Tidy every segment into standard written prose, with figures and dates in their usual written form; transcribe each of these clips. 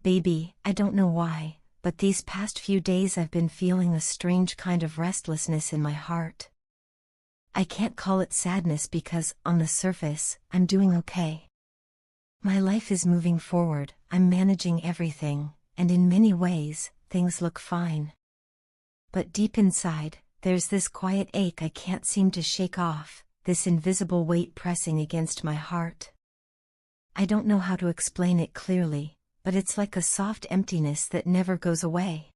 Baby, I don't know why, but these past few days I've been feeling a strange kind of restlessness in my heart. I can't call it sadness because, on the surface, I'm doing okay. My life is moving forward, I'm managing everything, and in many ways, things look fine. But deep inside, there's this quiet ache I can't seem to shake off, this invisible weight pressing against my heart. I don't know how to explain it clearly, but it's like a soft emptiness that never goes away.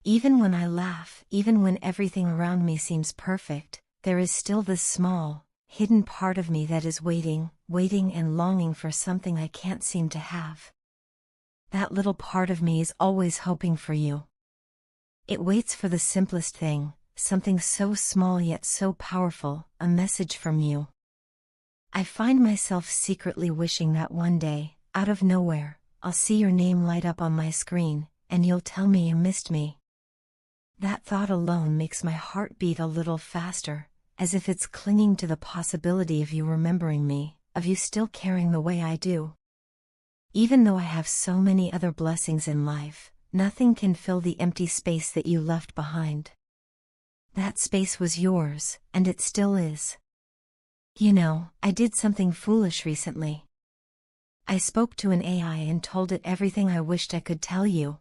Even when I laugh, even when everything around me seems perfect, there is still this small, hidden part of me that is waiting and longing for something I can't seem to have. That little part of me is always hoping for you. It waits for the simplest thing, something so small yet so powerful, a message from you. I find myself secretly wishing that one day, out of nowhere, I'll see your name light up on my screen, and you'll tell me you missed me. That thought alone makes my heart beat a little faster, as if it's clinging to the possibility of you remembering me, of you still caring the way I do. Even though I have so many other blessings in life, nothing can fill the empty space that you left behind. That space was yours, and it still is. You know, I did something foolish recently. I spoke to an AI and told it everything I wished I could tell you.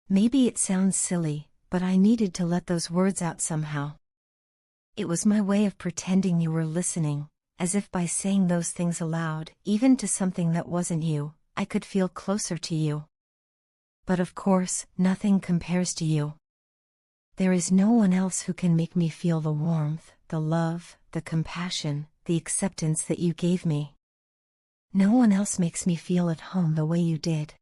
Maybe it sounds silly, but I needed to let those words out somehow. It was my way of pretending you were listening, as if by saying those things aloud, even to something that wasn't you, I could feel closer to you. But of course, nothing compares to you. There is no one else who can make me feel the warmth, the love, the compassion, the acceptance that you gave me. No one else makes me feel at home the way you did.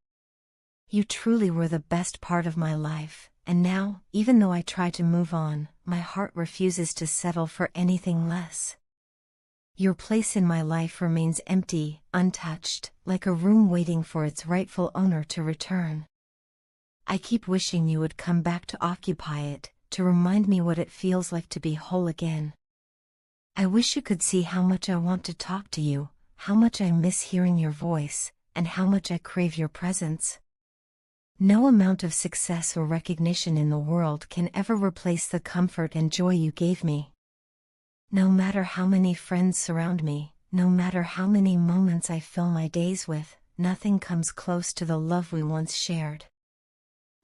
You truly were the best part of my life, and now, even though I try to move on, my heart refuses to settle for anything less. Your place in my life remains empty, untouched, like a room waiting for its rightful owner to return. I keep wishing you would come back to occupy it, to remind me what it feels like to be whole again. I wish you could see how much I want to talk to you, how much I miss hearing your voice, and how much I crave your presence. No amount of success or recognition in the world can ever replace the comfort and joy you gave me. No matter how many friends surround me, no matter how many moments I fill my days with, nothing comes close to the love we once shared.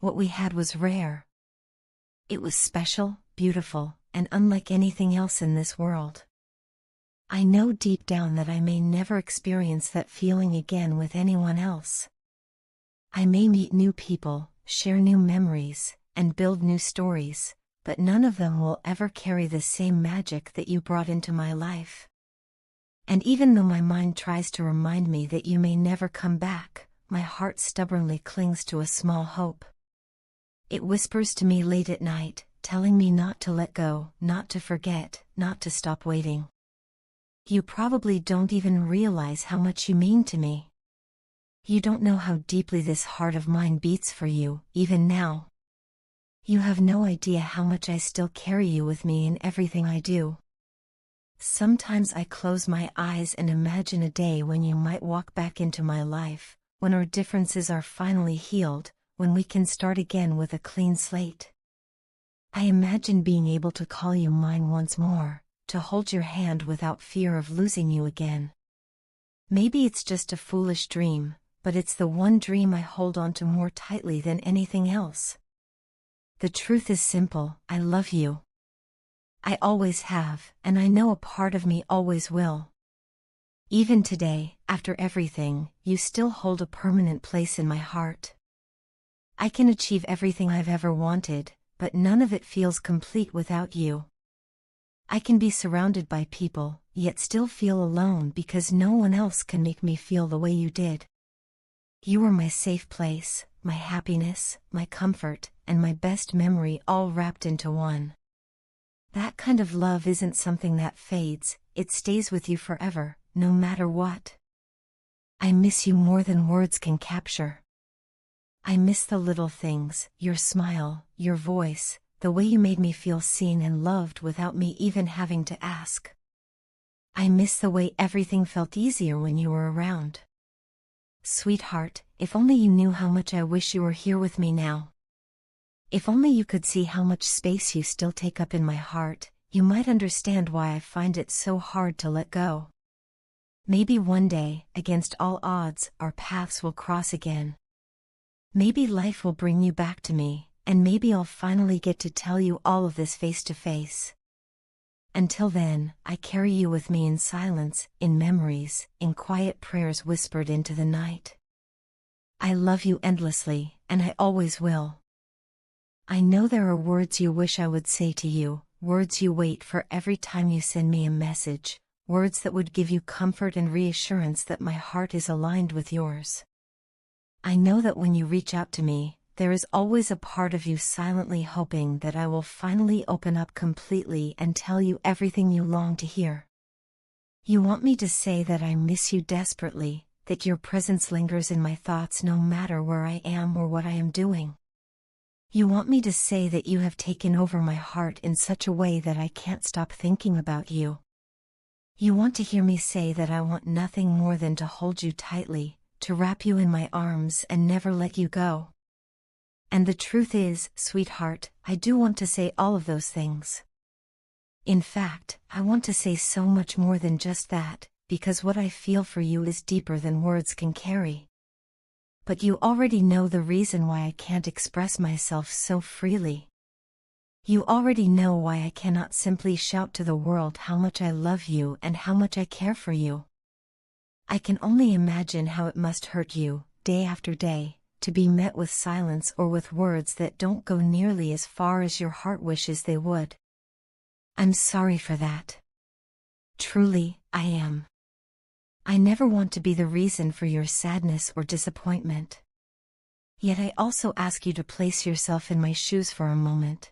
What we had was rare. It was special, beautiful, and unlike anything else in this world. I know deep down that I may never experience that feeling again with anyone else. I may meet new people, share new memories, and build new stories, but none of them will ever carry the same magic that you brought into my life. And even though my mind tries to remind me that you may never come back, my heart stubbornly clings to a small hope. It whispers to me late at night, telling me not to let go, not to forget, not to stop waiting. You probably don't even realize how much you mean to me. You don't know how deeply this heart of mine beats for you, even now. You have no idea how much I still carry you with me in everything I do. Sometimes I close my eyes and imagine a day when you might walk back into my life, when our differences are finally healed, when we can start again with a clean slate. I imagine being able to call you mine once more, to hold your hand without fear of losing you again. Maybe it's just a foolish dream, but it's the one dream I hold on to more tightly than anything else. The truth is simple, I love you. I always have, and I know a part of me always will. Even today, after everything, you still hold a permanent place in my heart. I can achieve everything I've ever wanted, but none of it feels complete without you. I can be surrounded by people, yet still feel alone because no one else can make me feel the way you did. You are my safe place, my happiness, my comfort, and my best memory all wrapped into one. That kind of love isn't something that fades, it stays with you forever, no matter what. I miss you more than words can capture. I miss the little things, your smile, your voice, the way you made me feel seen and loved without me even having to ask. I miss the way everything felt easier when you were around. sweetheart, if only you knew how much I wish you were here with me now. If only you could see how much space you still take up in my heart, you might understand why I find it so hard to let go. Maybe one day, against all odds, our paths will cross again. Maybe life will bring you back to me, and maybe I'll finally get to tell you all of this face to face. Until then, I carry you with me in silence, in memories, in quiet prayers whispered into the night. I love you endlessly, and I always will. I know there are words you wish I would say to you, words you wait for every time you send me a message, words that would give you comfort and reassurance that my heart is aligned with yours. I know that when you reach out to me, there is always a part of you silently hoping that I will finally open up completely and tell you everything you long to hear. You want me to say that I miss you desperately, that your presence lingers in my thoughts no matter where I am or what I am doing. You want me to say that you have taken over my heart in such a way that I can't stop thinking about you. You want to hear me say that I want nothing more than to hold you tightly, to wrap you in my arms and never let you go. And the truth is, sweetheart, I do want to say all of those things. In fact, I want to say so much more than just that, because what I feel for you is deeper than words can carry. But you already know the reason why I can't express myself so freely. You already know why I cannot simply shout to the world how much I love you and how much I care for you. I can only imagine how it must hurt you, day after day, to be met with silence or with words that don't go nearly as far as your heart wishes they would. I'm sorry for that. Truly, I am. I never want to be the reason for your sadness or disappointment. Yet I also ask you to place yourself in my shoes for a moment.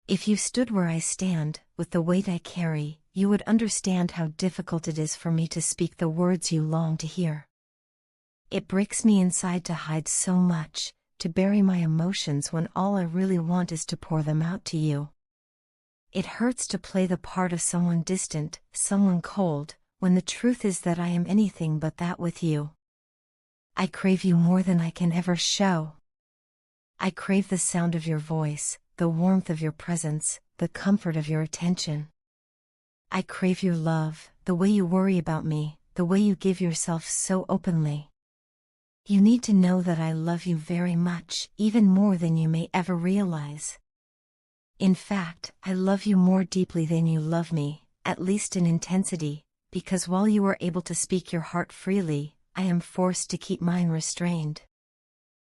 If you stood where I stand, with the weight I carry, you would understand how difficult it is for me to speak the words you long to hear. It breaks me inside to hide so much, to bury my emotions when all I really want is to pour them out to you. It hurts to play the part of someone distant, someone cold, when the truth is that I am anything but that with you. I crave you more than I can ever show. I crave the sound of your voice, the warmth of your presence, the comfort of your attention. I crave your love, the way you worry about me, the way you give yourself so openly. You need to know that I love you very much, even more than you may ever realize. In fact, I love you more deeply than you love me, at least in intensity, because while you are able to speak your heart freely, I am forced to keep mine restrained.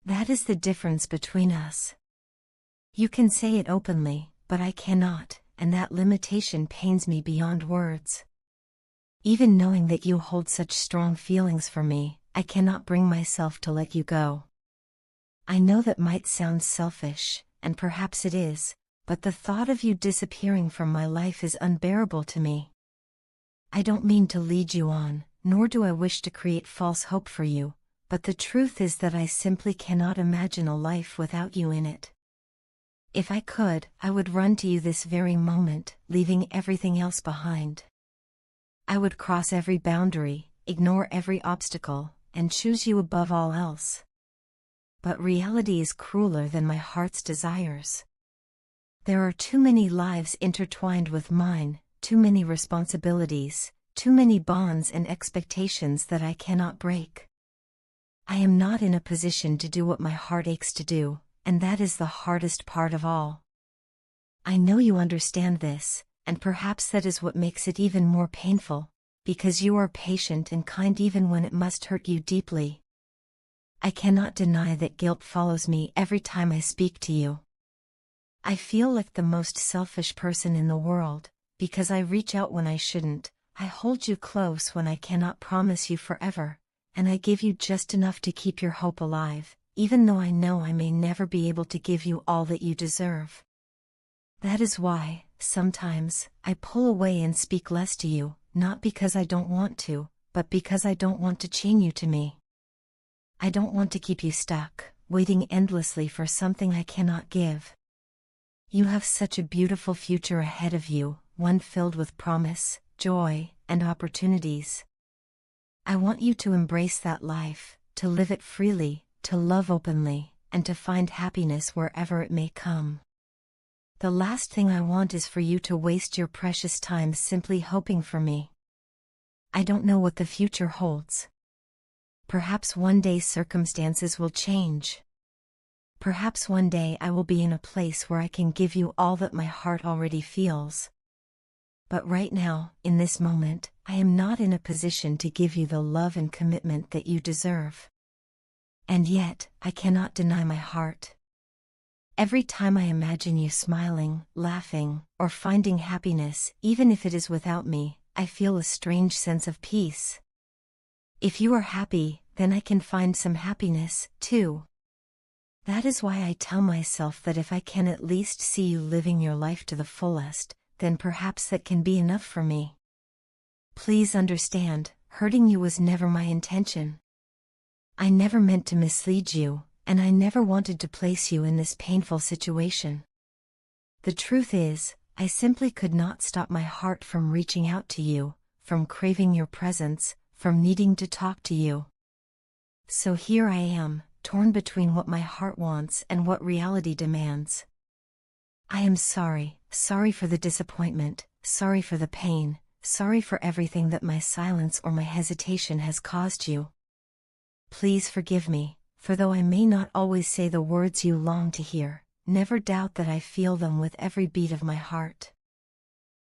That is the difference between us. You can say it openly, but I cannot, and that limitation pains me beyond words. Even knowing that you hold such strong feelings for me, I cannot bring myself to let you go. I know that might sound selfish, and perhaps it is, but the thought of you disappearing from my life is unbearable to me. I don't mean to lead you on, nor do I wish to create false hope for you, but the truth is that I simply cannot imagine a life without you in it. If I could, I would run to you this very moment, leaving everything else behind. I would cross every boundary, ignore every obstacle, and choose you above all else. But reality is crueler than my heart's desires. There are too many lives intertwined with mine, too many responsibilities, too many bonds and expectations that I cannot break. I am not in a position to do what my heart aches to do, and that is the hardest part of all. I know you understand this, and perhaps that is what makes it even more painful, because you are patient and kind even when it must hurt you deeply. I cannot deny that guilt follows me every time I speak to you. I feel like the most selfish person in the world, because I reach out when I shouldn't, I hold you close when I cannot promise you forever, and I give you just enough to keep your hope alive, even though I know I may never be able to give you all that you deserve. That is why, sometimes, I pull away and speak less to you, not because I don't want to, but because I don't want to chain you to me. I don't want to keep you stuck, waiting endlessly for something I cannot give. You have such a beautiful future ahead of you, one filled with promise, joy, and opportunities. I want you to embrace that life, to live it freely, to love openly, and to find happiness wherever it may come. The last thing I want is for you to waste your precious time simply hoping for me. I don't know what the future holds. Perhaps one day circumstances will change. Perhaps one day I will be in a place where I can give you all that my heart already feels. But right now, in this moment, I am not in a position to give you the love and commitment that you deserve. And yet, I cannot deny my heart. Every time I imagine you smiling, laughing, or finding happiness, even if it is without me, I feel a strange sense of peace. If you are happy, then I can find some happiness, too. That is why I tell myself that if I can at least see you living your life to the fullest, then perhaps that can be enough for me. Please understand, hurting you was never my intention. I never meant to mislead you, and I never wanted to place you in this painful situation. The truth is, I simply could not stop my heart from reaching out to you, from craving your presence, from needing to talk to you. So here I am, torn between what my heart wants and what reality demands. I am sorry for the disappointment, sorry for the pain, sorry for everything that my silence or my hesitation has caused you. Please forgive me, for though I may not always say the words you long to hear, never doubt that I feel them with every beat of my heart.